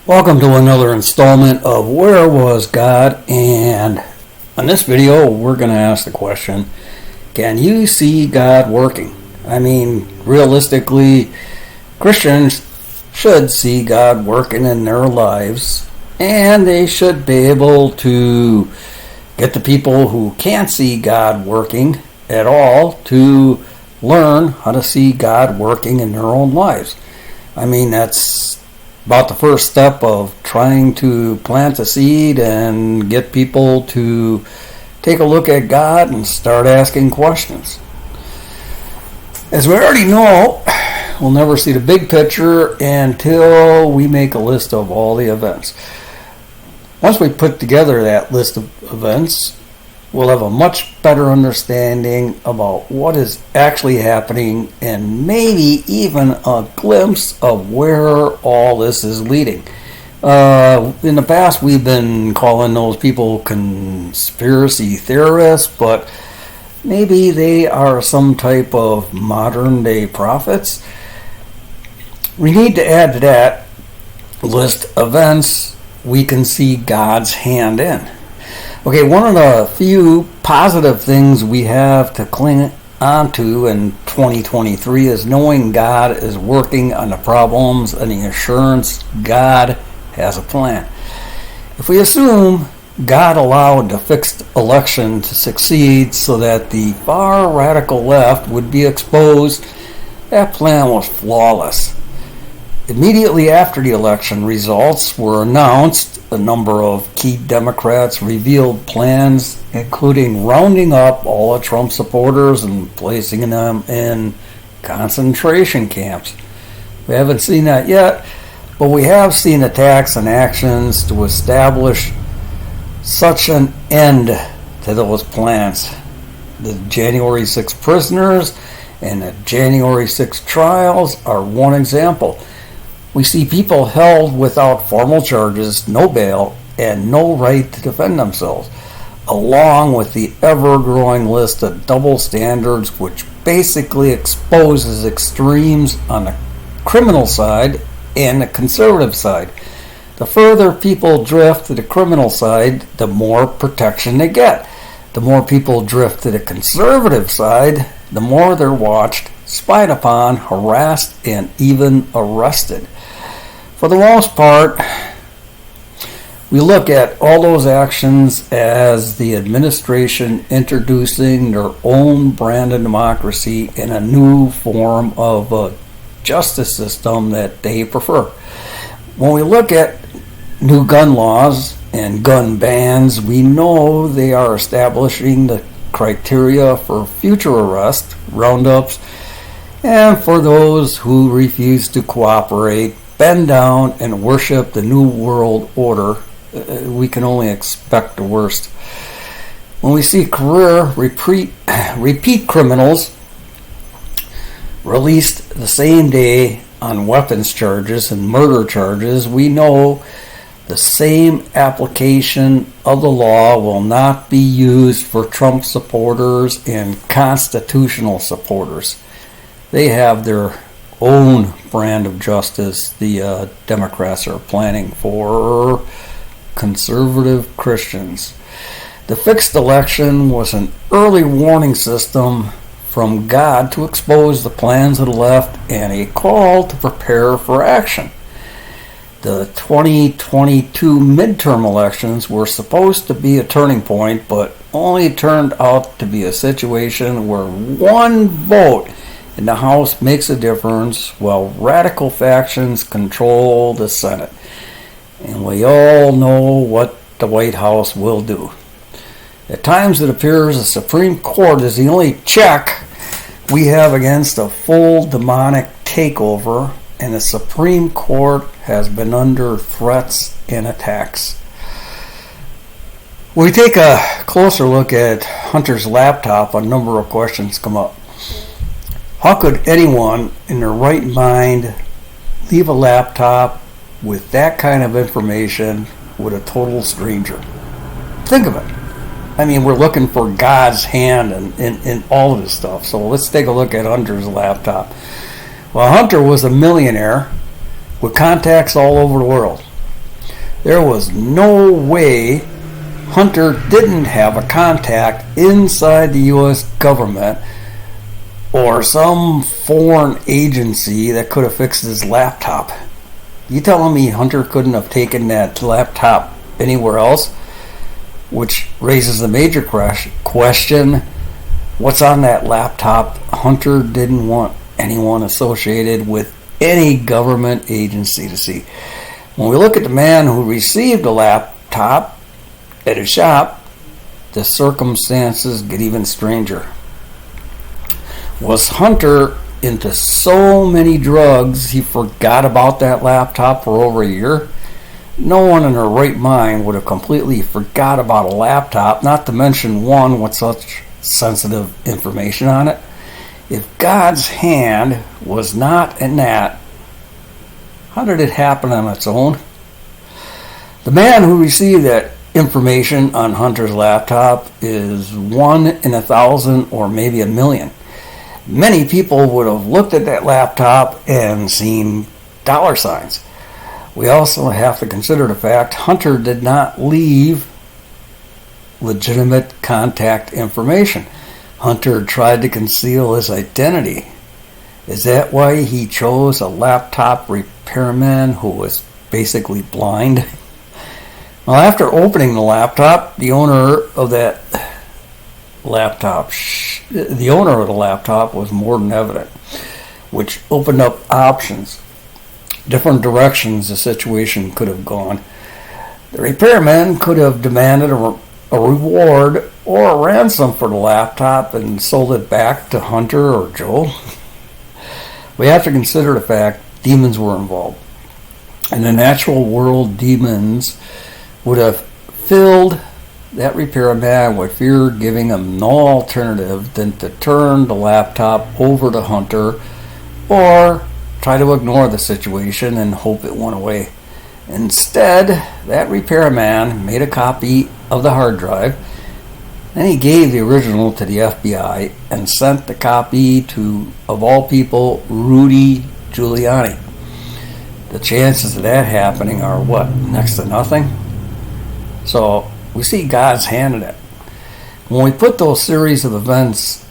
Welcome to another installment of Where Was God? And on this video, we're going to ask the question, can you see God working? I mean, realistically, Christians should see God working in their lives, and they should be able to get the people who can't see God working at all to learn how to see God working in their own lives. I mean, that's about the first step of trying to plant a seed and get people to take a look at God and start asking questions. As we already know, we'll never see the big picture until we make a list of all the events. Once we put together that list of events, we'll have a much better understanding about what is actually happening and maybe even a glimpse of where all this is leading. In the past, we've been calling those people conspiracy theorists, but maybe they are some type of modern day prophets. We need to add to that list events we can see God's hand in. Okay, one of the few positive things we have to cling onto in 2023 is knowing God is working on the problems and the assurance God has a plan. If we assume God allowed the fixed election to succeed so that the far radical left would be exposed, that plan was flawless. Immediately after the election results were announced, a number of key Democrats revealed plans, including rounding up all the Trump supporters and placing them in concentration camps. We haven't seen that yet, but we have seen attacks and actions to establish such an end to those plans. The January 6th prisoners and the January 6th trials are one example. We see people held without formal charges, no bail, and no right to defend themselves, along with the ever-growing list of double standards which basically exposes extremes on the criminal side and the conservative side. The further people drift to the criminal side, the more protection they get. The more people drift to the conservative side, the more they're watched, spied upon, harassed, and even arrested. For the most part, we look at all those actions as the administration introducing their own brand of democracy in a new form of a justice system that they prefer. When we look at new gun laws and gun bans, we know they are establishing the criteria for future arrest, roundups, and for those who refuse to cooperate, bend down, and worship the New World Order, we can only expect the worst. When we see career repeat criminals released the same day on weapons charges and murder charges, we know the same application of the law will not be used for Trump supporters and constitutional supporters. They have their own brand of justice the Democrats are planning for conservative Christians. The fixed election was an early warning system from God to expose the plans of the left and a call to prepare for action. The 2022 midterm elections were supposed to be a turning point, but only turned out to be a situation where one vote in the House makes a difference while radical factions control the Senate. And we all know what the White House will do. At times it appears the Supreme Court is the only check we have against a full demonic takeover, and the Supreme Court has been under threats and attacks. When we take a closer look at Hunter's laptop, a number of questions come up. How could anyone in their right mind leave a laptop with that kind of information with a total stranger? Think of it. I mean, we're looking for God's hand in all of this stuff. So let's take a look at Hunter's laptop. Well, Hunter was a millionaire with contacts all over the world. There was no way Hunter didn't have a contact inside the U.S. government or some foreign agency that could have fixed his laptop. You telling me Hunter couldn't have taken that laptop anywhere else? Which raises the major question, what's on that laptop? Hunter didn't want anyone associated with any government agency to see. When we look at the man who received a laptop at a shop, the circumstances get even stranger. Was Hunter into so many drugs he forgot about that laptop for over a year? No one in their right mind would have completely forgot about a laptop, not to mention one with such sensitive information on it. If God's hand was not in that, how did it happen on its own? The man who received that information on Hunter's laptop is 1 in 1,000 or maybe a million. Many people would have looked at that laptop and seen dollar signs. We also have to consider the fact Hunter did not leave legitimate contact information. Hunter tried to conceal his identity. Is that why he chose a laptop repairman who was basically blind? Well, after opening the laptop, the owner of the laptop was more than evident, which opened up options, different directions the situation could have gone. The repairman could have demanded a reward or a ransom for the laptop and sold it back to Hunter or Joe. We have to consider the fact demons were involved. In the natural world, demons would have filled that repairman with fear, giving him no alternative than to turn the laptop over to Hunter or try to ignore the situation and hope it went away. Instead, that repairman made a copy of the hard drive, then he gave the original to the FBI and sent the copy to, of all people, Rudy Giuliani. The chances of that happening are what? Next to nothing? So we see God's hand in it. When we put those series of events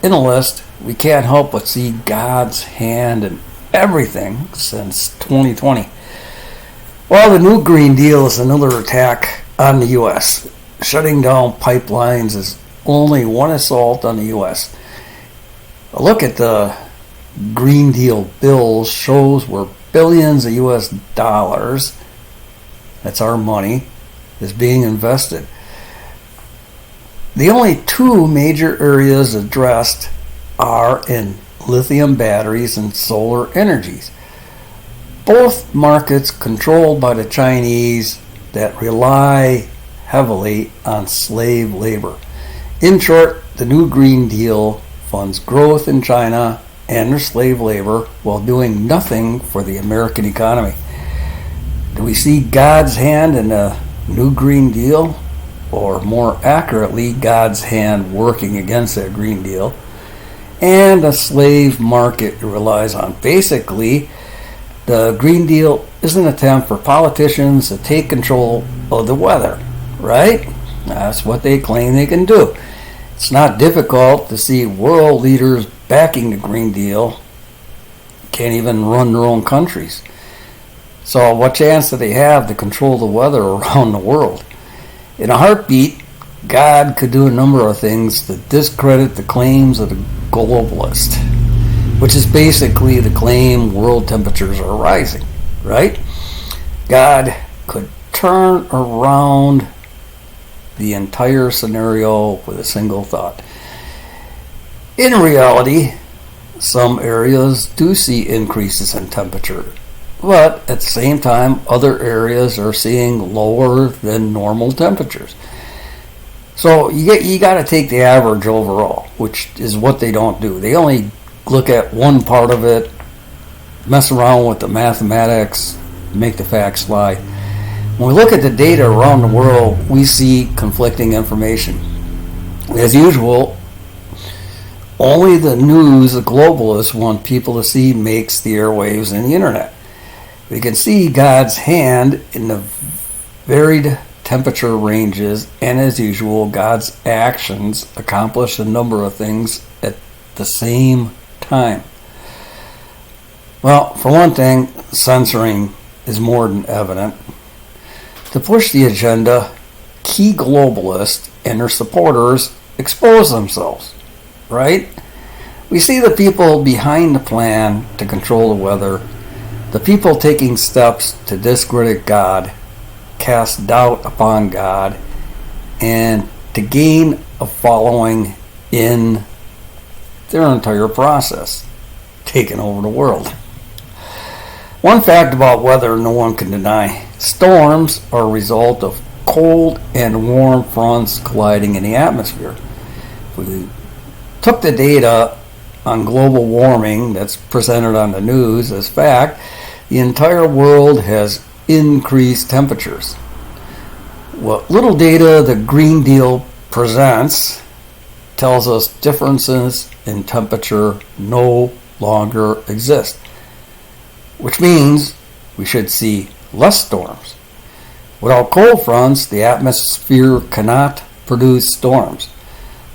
in a list, we can't help but see God's hand in everything since 2020. Well, the new Green Deal is another attack on the U.S. Shutting down pipelines is only one assault on the U.S. A look at the Green Deal bills shows where billions of U.S. dollars, that's our money, is being invested. The only two major areas addressed are in lithium batteries and solar energies. Both markets controlled by the Chinese that rely heavily on slave labor. In short, the new Green Deal funds growth in China and their slave labor while doing nothing for the American economy. Do we see God's hand in the new Green Deal? Or more accurately, God's hand working against that Green Deal and a slave market it relies on. Basically, the Green Deal is an attempt for politicians to take control of the weather, right? That's what they claim they can do. It's not difficult to see world leaders backing the Green Deal can't even run their own countries. So what chance do they have to control the weather around the world? In a heartbeat, God could do a number of things to discredit the claims of the globalist, which is basically the claim world temperatures are rising, right? God could turn around the entire scenario with a single thought. In reality, some areas do see increases in temperature, but at the same time, other areas are seeing lower than normal temperatures. So you got to take the average overall, which is what they don't do. They only look at one part of it, mess around with the mathematics, make the facts fly. When we look at the data around the world, we see conflicting information. As usual, only the news the globalists want people to see makes the airwaves and the internet. We can see God's hand in the varied temperature ranges, and as usual, God's actions accomplish a number of things at the same time. Well, for one thing, censoring is more than evident. To push the agenda, key globalists and their supporters expose themselves, right? We see the people behind the plan to control the weather, the people taking steps to discredit God, cast doubt upon God, and to gain a following in their entire process, taking over the world. One fact about weather no one can deny: storms are a result of cold and warm fronts colliding in the atmosphere. If we took the data on global warming that's presented on the news as fact, the entire world has increased temperatures. What little data the Green Deal presents tells us differences in temperature no longer exist, which means we should see less storms. Without cold fronts, the atmosphere cannot produce storms.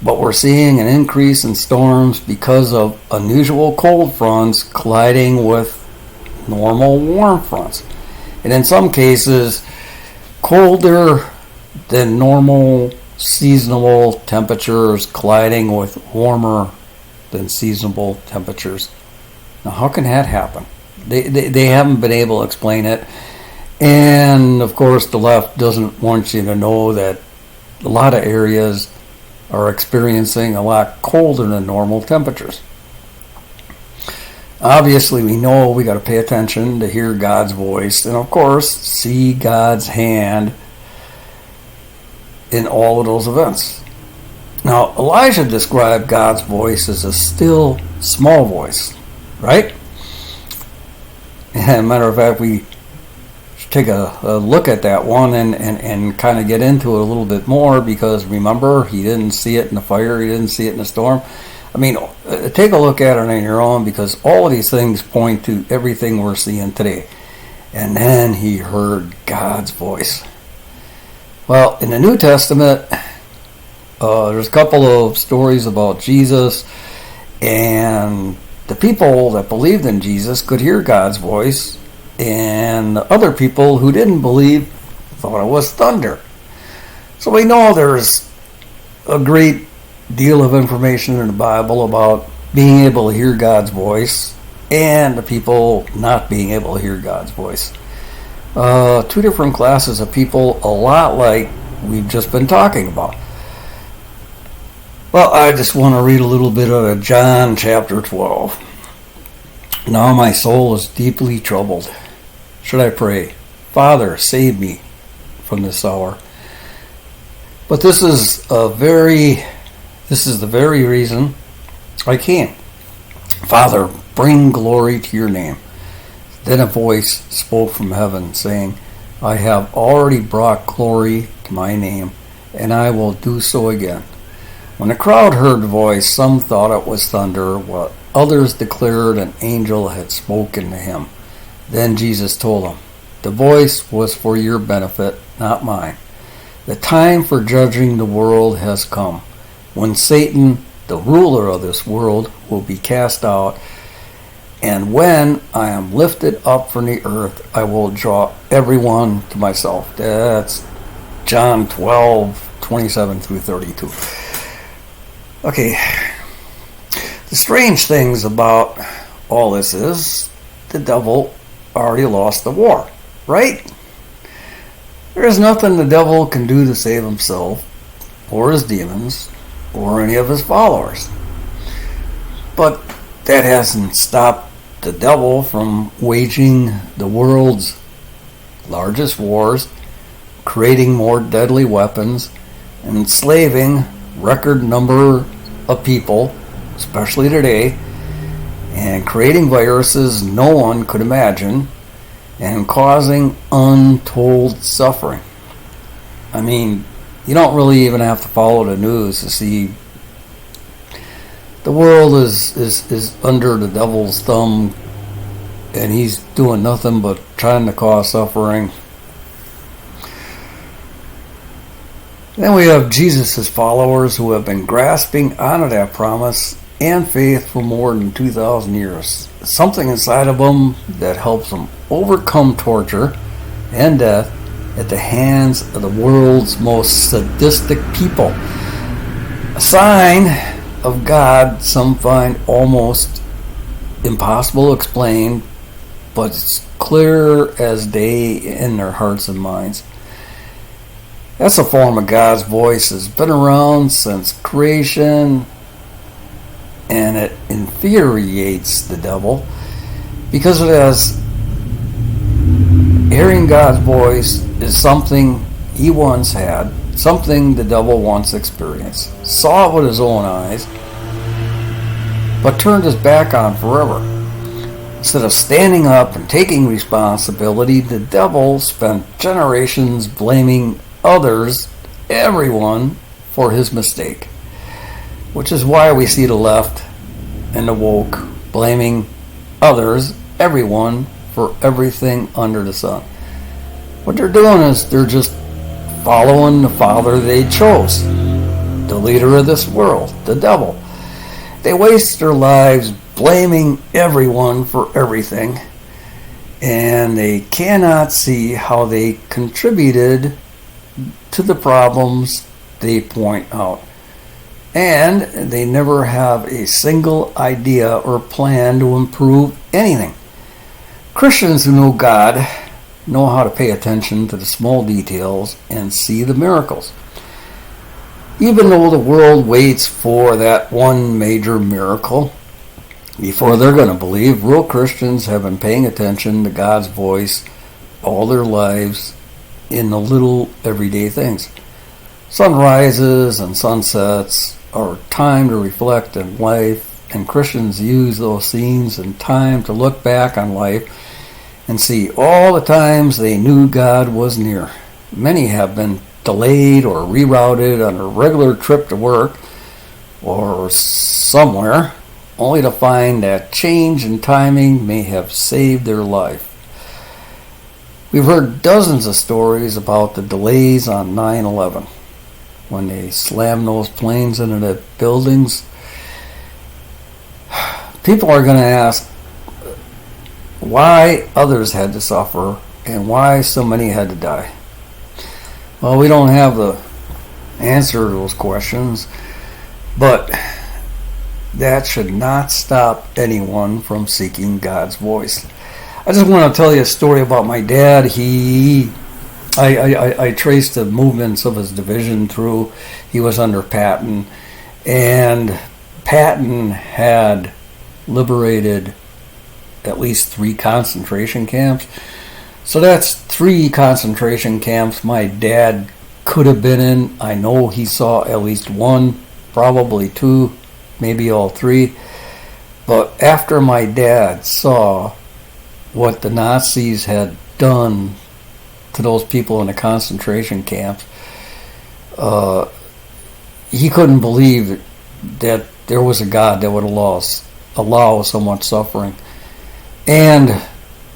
But we're seeing an increase in storms because of unusual cold fronts colliding with normal warm fronts. And in some cases, colder than normal seasonal temperatures colliding with warmer than seasonal temperatures. Now, how can that happen? They haven't been able to explain it. And, of course, the left doesn't want you to know that a lot of areas are experiencing a lot colder than normal temperatures. Obviously, we know we got to pay attention to hear God's voice and, of course, see God's hand in all of those events. Now, Elijah described God's voice as a still, small voice, right? And matter of fact, we should take a look at that one and kind of get into it a little bit more, because remember, he didn't see it in the fire, he didn't see it in the storm. I mean, take a look at it on your own, because all of these things point to everything we're seeing today. And then he heard God's voice. Well, in the New Testament, there's a couple of stories about Jesus, and the people that believed in Jesus could hear God's voice, and the other people who didn't believe thought it was thunder. So we know there's a great deal of information in the Bible about being able to hear God's voice and the people not being able to hear God's voice. Two different classes of people, a lot like we've just been talking about. Well, I just want to read a little bit out of John chapter 12. Now my soul is deeply troubled. Should I pray? Father, save me from this hour. But this is the very reason I can't. Father, bring glory to your name. Then a voice spoke from heaven, saying, I have already brought glory to my name, and I will do so again. When the crowd heard the voice, some thought it was thunder, while others declared an angel had spoken to him. Then Jesus told them, the voice was for your benefit, not mine. The time for judging the world has come, when Satan, the ruler of this world, will be cast out. And when I am lifted up from the earth, I will draw everyone to myself. That's John 12:27 through 32. Okay. The strange things about all this is the devil already lost the war, right? There is nothing the devil can do to save himself or his demons or any of his followers. But that hasn't stopped the devil from waging the world's largest wars, creating more deadly weapons, enslaving record number of people, especially today, and creating viruses no one could imagine, and causing untold suffering. I mean, you don't really even have to follow the news to see the world is under the devil's thumb, and he's doing nothing but trying to cause suffering. Then we have Jesus' followers who have been grasping onto that promise and faith for more than 2,000 years. Something inside of them that helps them overcome torture and death at the hands of the world's most sadistic people. A sign of God some find almost impossible to explain, but it's clear as day in their hearts and minds. That's a form of God's voice that's been around since creation, and it infuriates the devil because it has hearing God's voice is something he once had, something the devil once experienced, saw it with his own eyes, but turned his back on forever. Instead of standing up and taking responsibility, the devil spent generations blaming others, everyone, for his mistake. Which is why we see the left and the woke blaming others, everyone, for everything under the sun. What they're doing is they're just following the father they chose, the leader of this world, the devil. They waste their lives blaming everyone for everything, and they cannot see how they contributed to the problems they point out. And they never have a single idea or plan to improve anything. Christians who know God know how to pay attention to the small details and see the miracles. Even though the world waits for that one major miracle before they're going to believe, real Christians have been paying attention to God's voice all their lives in the little everyday things. Sunrises and sunsets are time to reflect on life, and Christians use those scenes and time to look back on life and see all the times they knew God was near. Many have been delayed or rerouted on a regular trip to work or somewhere, only to find that change in timing may have saved their life. We've heard dozens of stories about the delays on 9/11. When they slammed those planes into the buildings, people are going to ask why others had to suffer and why so many had to die. Well, we don't have the answer to those questions, but that should not stop anyone from seeking God's voice. I just want to tell you a story about my dad. I traced the movements of his division through. He was under Patton, and Patton had liberated at least 3 concentration camps. So that's 3 concentration camps my dad could have been in. I know he saw at least 1, probably 2, maybe all 3. But after my dad saw what the Nazis had done to those people in the concentration camps, he couldn't believe that there was a God that would allow so much suffering. And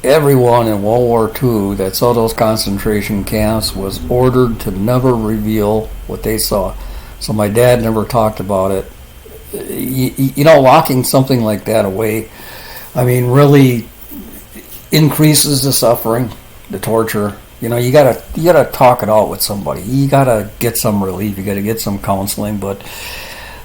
everyone in World War II that saw those concentration camps was ordered to never reveal what they saw. So my dad never talked about it. You know, locking something like that away, I mean, really increases the suffering, the torture. You know, you gotta talk it out with somebody. You gotta get some relief. You gotta get some counseling. But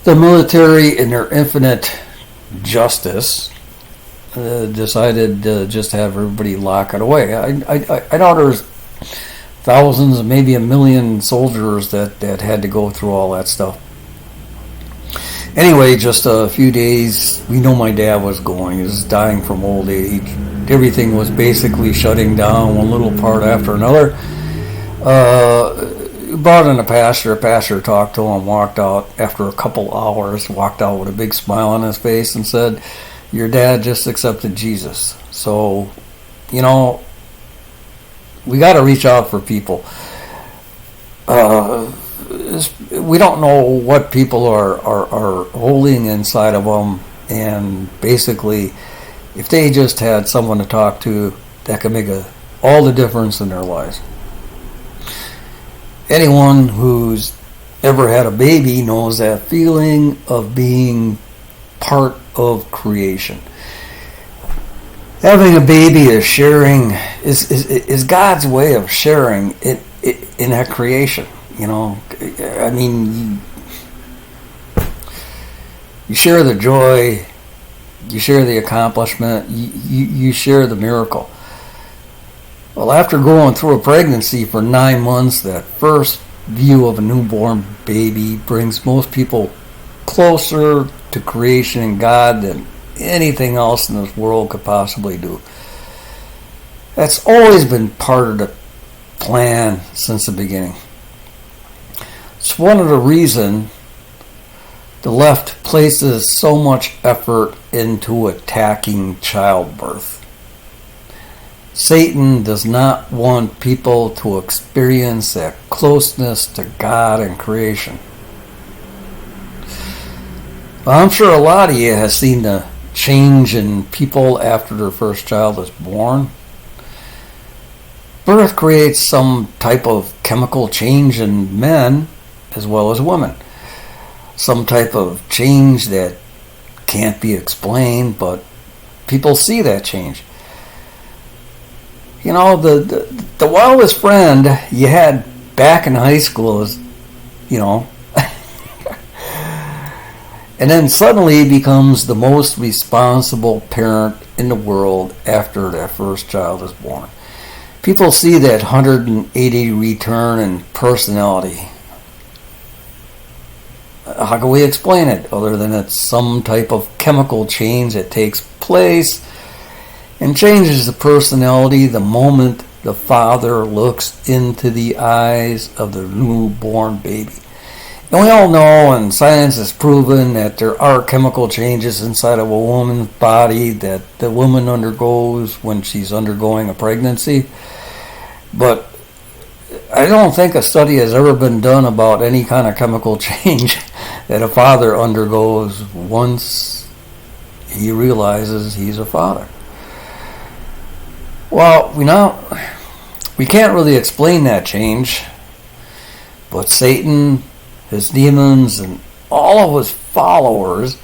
the military, in their infinite justice, decided to just have everybody lock it away. I know there's thousands, maybe 1 million soldiers that had to go through all that stuff. Anyway, just a few days, we know my dad was going. He was dying from old age. Everything was basically shutting down, one little part after another. Brought in a pastor. A pastor talked to him, walked out after a couple hours, walked out with a big smile on his face and said, "Your dad just accepted Jesus." So, you know, we got to reach out for people. We don't know what people are holding inside of them, and basically, if they just had someone to talk to, that could make all the difference in their lives. Anyone who's ever had a baby knows that feeling of being part of creation. Having a baby is sharing, is God's way of sharing it in that creation. You know, I mean, you share the joy, you share the accomplishment, you share the miracle. Well, after going through a pregnancy for 9 months, that first view of a newborn baby brings most people closer to creation and God than anything else in this world could possibly do. That's always been part of the plan since the beginning. It's one of the reasons the left places so much effort into attacking childbirth. Satan does not want people to experience that closeness to God and creation. Well, I'm sure a lot of you has seen the change in people after their first child is born. Birth creates some type of chemical change in men as well as women. Some type of change that can't be explained, but people see that change. You know, the wildest friend you had back in high school is, you know, and then suddenly becomes the most responsible parent in the world after that first child is born. People see that 180 return in personality. How can we explain it other than it's some type of chemical change that takes place and changes the personality the moment the father looks into the eyes of the newborn baby? And we all know, and science has proven, that there are chemical changes inside of a woman's body that the woman undergoes when she's undergoing a pregnancy. But I don't think a study has ever been done about any kind of chemical change that a father undergoes once he realizes he's a father. Well, we can't really explain that change, but Satan, his demons, and all of his followers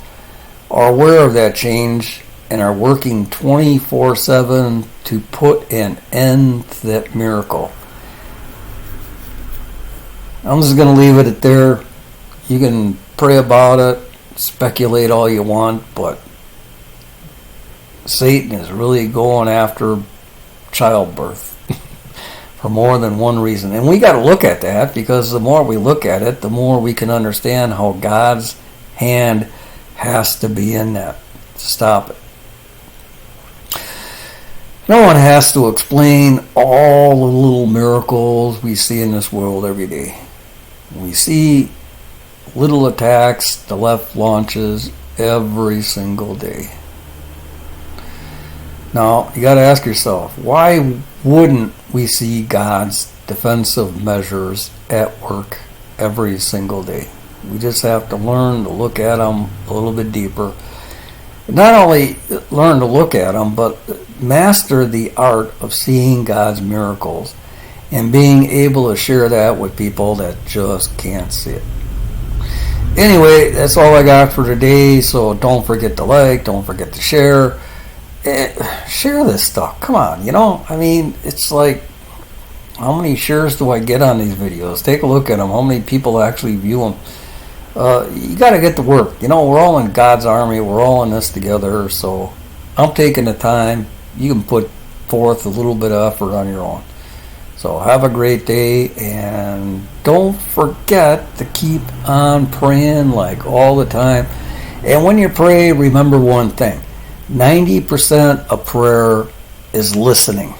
are aware of that change and are working 24/7 to put an end to that miracle. I'm just going to leave it at there. You can pray about it, speculate all you want, but Satan is really going after childbirth for more than one reason. And we got to look at that, because the more we look at it, the more we can understand how God's hand has to be in that to stop it. No one has to explain all the little miracles we see in this world every day. We see little attacks the left launches every single day. Now, you got to ask yourself, why wouldn't we see God's defensive measures at work every single day? We just have to learn to look at them a little bit deeper. Not only learn to look at them, but master the art of seeing God's miracles and being able to share that with people that just can't see it. Anyway, that's all I got for today, so don't forget to like, don't forget to share. Share this stuff. Come on, I mean, it's like, how many shares do I get on these videos? Take a look at them. How many people actually view them? You got to get to work. We're all in God's army. We're all in this together. So I'm taking the time. You can put forth a little bit of effort on your own. So have a great day, and don't forget to keep on praying like all the time. And when you pray, remember one thing. 90% of prayer is listening.